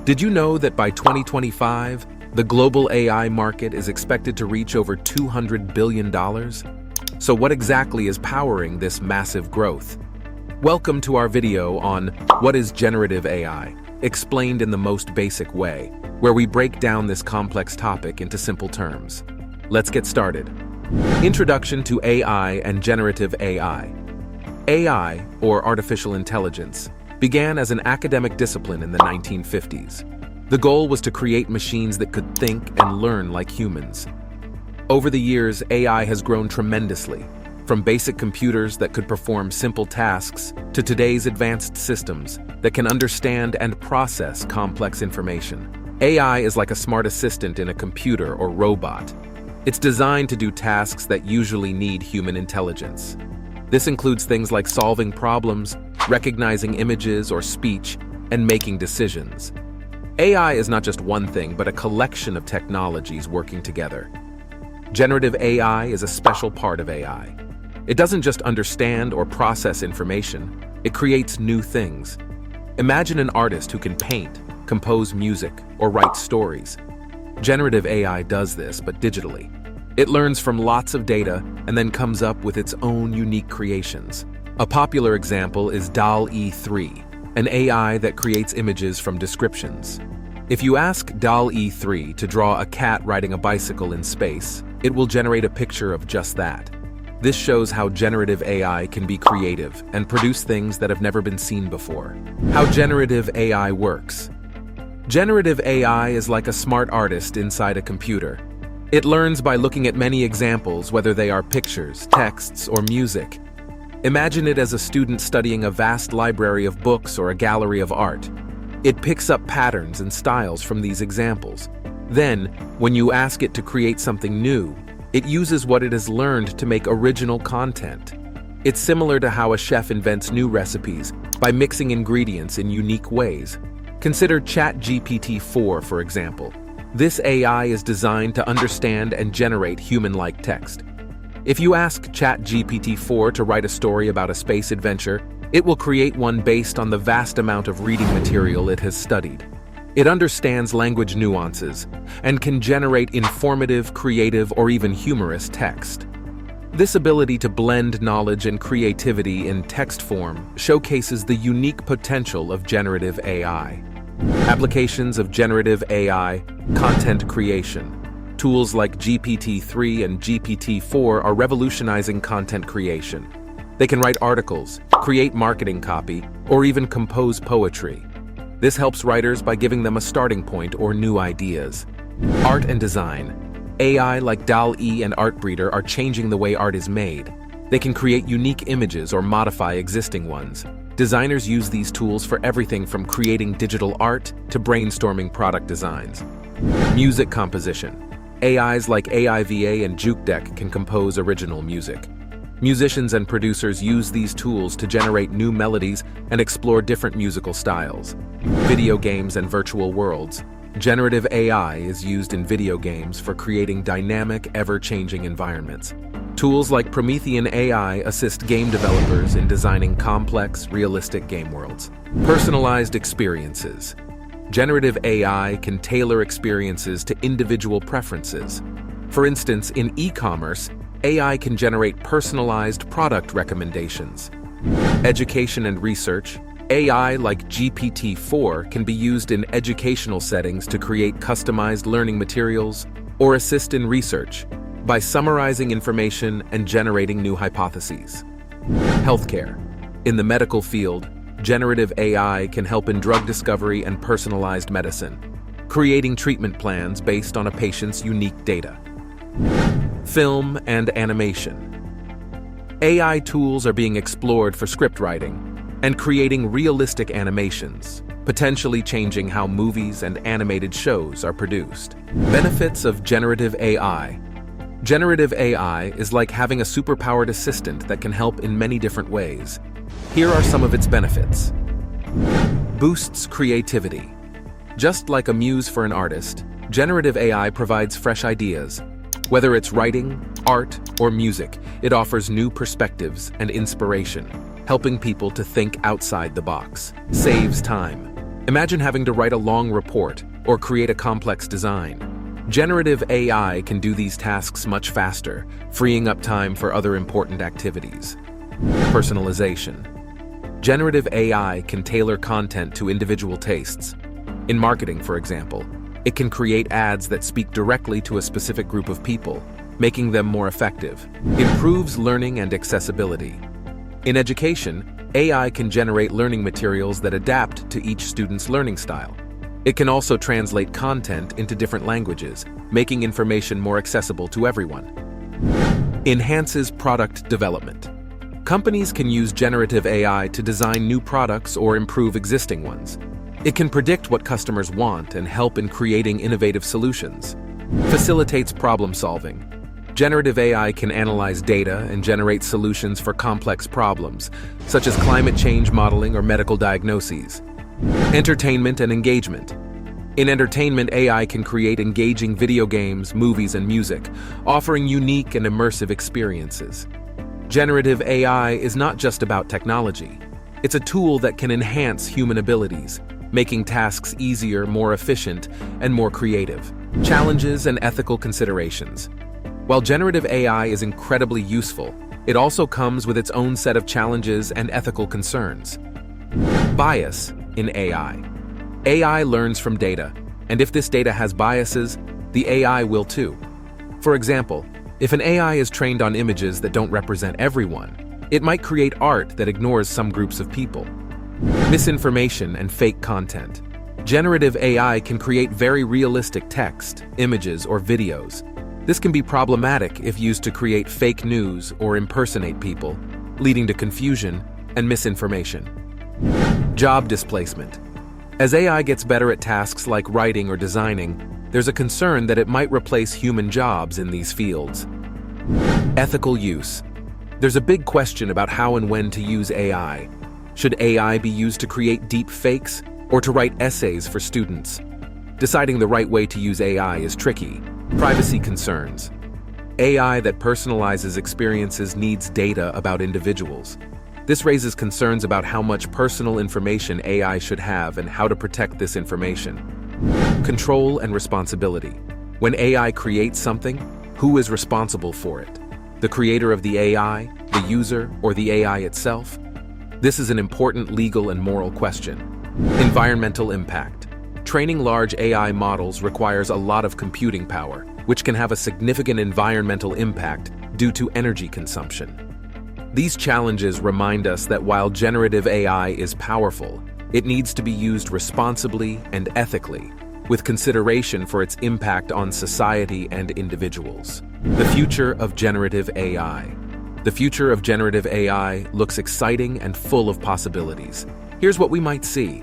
Did you know that by 2025, the global AI market is expected to reach over $200 billion? So what exactly is powering this massive growth? Welcome to our video on what is generative AI, explained in the most basic way, where we break down this complex topic into simple terms. Let's get started. Introduction to AI and generative AI. AI, or artificial intelligence, began as an academic discipline in the 1950s. The goal was to create machines that could think and learn like humans. Over the years, AI has grown tremendously, from basic computers that could perform simple tasks to today's advanced systems that can understand and process complex information. AI is like a smart assistant in a computer or robot. It's designed to do tasks that usually need human intelligence. This includes things like solving problems, recognizing images or speech, and making decisions. AI is not just one thing, but a collection of technologies working together. Generative AI is a special part of AI. It doesn't just understand or process information, it creates new things. Imagine an artist who can paint, compose music, or write stories. Generative AI does this, but digitally. It learns from lots of data and then comes up with its own unique creations. A popular example is DALL-E 3, an AI that creates images from descriptions. If you ask DALL-E 3 to draw a cat riding a bicycle in space, it will generate a picture of just that. This shows how generative AI can be creative and produce things that have never been seen before. How generative AI works. Generative AI is like a smart artist inside a computer. It learns by looking at many examples, whether they are pictures, texts, or music. Imagine it as a student studying a vast library of books or a gallery of art. It picks up patterns and styles from these examples. Then, when you ask it to create something new, it uses what it has learned to make original content. It's similar to how a chef invents new recipes by mixing ingredients in unique ways. Consider ChatGPT-4, for example. This AI is designed to understand and generate human-like text. If you ask ChatGPT-4 to write a story about a space adventure, it will create one based on the vast amount of reading material it has studied. It understands language nuances and can generate informative, creative, or even humorous text. This ability to blend knowledge and creativity in text form showcases the unique potential of generative AI. Applications of generative AI, content creation. Tools like GPT-3 and GPT-4 are revolutionizing content creation. They can write articles, create marketing copy, or even compose poetry. This helps writers by giving them a starting point or new ideas. Art and design. AI like DALL-E and Artbreeder are changing the way art is made. They can create unique images or modify existing ones. Designers use these tools for everything from creating digital art to brainstorming product designs. Music composition. AIs like AIVA and JukeDeck can compose original music. Musicians and producers use these tools to generate new melodies and explore different musical styles. Video games and virtual worlds. Generative AI is used in video games for creating dynamic, ever-changing environments. Tools like Promethean AI assist game developers in designing complex, realistic game worlds. Personalized experiences. Generative AI can tailor experiences to individual preferences. For instance, in e-commerce, AI can generate personalized product recommendations. Education and research. AI like GPT-4 can be used in educational settings to create customized learning materials or assist in research by summarizing information and generating new hypotheses. Healthcare. In the medical field, generative AI can help in drug discovery and personalized medicine, creating treatment plans based on a patient's unique data. Film and animation. AI tools are being explored for script writing and creating realistic animations, potentially changing how movies and animated shows are produced. Benefits of generative AI. Generative AI is like having a superpowered assistant that can help in many different ways. Here are some of its benefits. Boosts creativity. Just like a muse for an artist, generative AI provides fresh ideas. Whether it's writing, art, or music, it offers new perspectives and inspiration, helping people to think outside the box. Saves time. Imagine having to write a long report or create a complex design. Generative AI can do these tasks much faster, freeing up time for other important activities. Personalization. Generative AI can tailor content to individual tastes. In marketing, for example, it can create ads that speak directly to a specific group of people, making them more effective. Improves learning and accessibility. In education, AI can generate learning materials that adapt to each student's learning style. It can also translate content into different languages, making information more accessible to everyone. Enhances product development. Companies can use generative AI to design new products or improve existing ones. It can predict what customers want and help in creating innovative solutions. Facilitates problem solving. Generative AI can analyze data and generate solutions for complex problems, such as climate change modeling or medical diagnoses. Entertainment and engagement. In entertainment, AI can create engaging video games, movies, and music, offering unique and immersive experiences. Generative AI is not just about technology. It's a tool that can enhance human abilities, making tasks easier, more efficient, and more creative. Challenges and ethical considerations. While generative AI is incredibly useful, it also comes with its own set of challenges and ethical concerns. Bias in AI. AI learns from data, and if this data has biases, the AI will too. For example, if an AI is trained on images that don't represent everyone, it might create art that ignores some groups of people. Misinformation and fake content. Generative AI can create very realistic text, images, or videos. This can be problematic if used to create fake news or impersonate people, leading to confusion and misinformation. Job displacement. As AI gets better at tasks like writing or designing, there's a concern that it might replace human jobs in these fields. Ethical use. There's a big question about how and when to use AI. Should AI be used to create deep fakes or to write essays for students? Deciding the right way to use AI is tricky. Privacy concerns. AI that personalizes experiences needs data about individuals. This raises concerns about how much personal information AI should have and how to protect this information. Control and responsibility. When AI creates something, who is responsible for it? The creator of the AI, the user, or the AI itself? This is an important legal and moral question. Environmental impact. Training large AI models requires a lot of computing power, which can have a significant environmental impact due to energy consumption. These challenges remind us that while generative AI is powerful, it needs to be used responsibly and ethically, with consideration for its impact on society and individuals. The future of generative AI. The future of generative AI looks exciting and full of possibilities. Here's what we might see.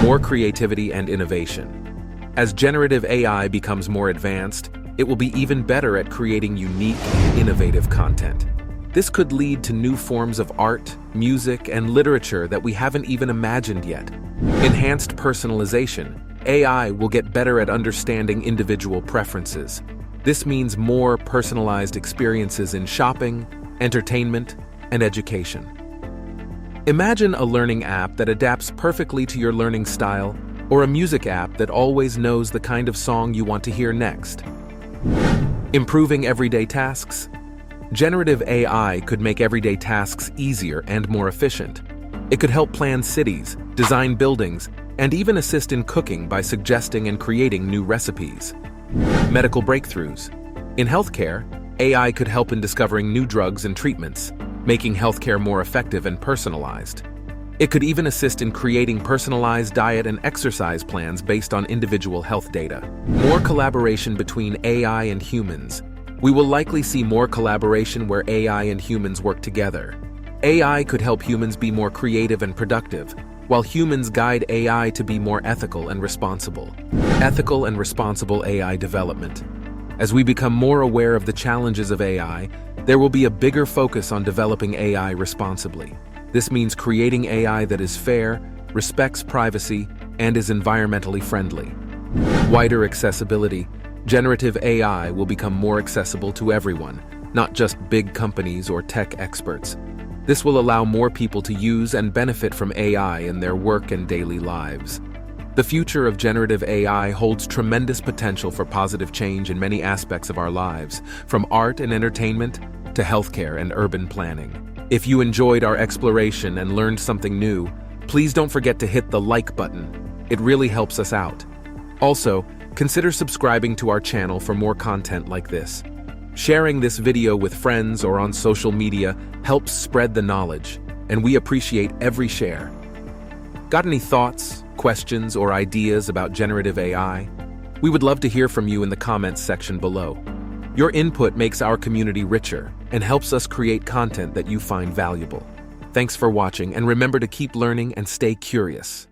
More creativity and innovation. As generative AI becomes more advanced, it will be even better at creating unique and innovative content. This could lead to new forms of art, music, and literature that we haven't even imagined yet. Enhanced personalization. AI will get better at understanding individual preferences. This means more personalized experiences in shopping, entertainment, and education. Imagine a learning app that adapts perfectly to your learning style, or a music app that always knows the kind of song you want to hear next. Improving everyday tasks. Generative AI could make everyday tasks easier and more efficient. It could help plan cities, design buildings, and even assist in cooking by suggesting and creating new recipes. Medical breakthroughs. In healthcare, AI could help in discovering new drugs and treatments, making healthcare more effective and personalized. It could even assist in creating personalized diet and exercise plans based on individual health data. More collaboration between AI and humans. We will likely see more collaboration where AI and humans work together. AI could help humans be more creative and productive, while humans guide AI to be more ethical and responsible. Ethical and responsible AI development. As we become more aware of the challenges of AI, there will be a bigger focus on developing AI responsibly. This means creating AI that is fair, respects privacy, and is environmentally friendly. Wider accessibility. Generative AI will become more accessible to everyone, not just big companies or tech experts. This will allow more people to use and benefit from AI in their work and daily lives. The future of generative AI holds tremendous potential for positive change in many aspects of our lives, from art and entertainment to healthcare and urban planning. If you enjoyed our exploration and learned something new, please don't forget to hit the like button. It really helps us out. Also, consider subscribing to our channel for more content like this. Sharing this video with friends or on social media helps spread the knowledge, and we appreciate every share. Got any thoughts, questions, or ideas about generative AI? We would love to hear from you in the comments section below. Your input makes our community richer and helps us create content that you find valuable. Thanks for watching, and remember to keep learning and stay curious.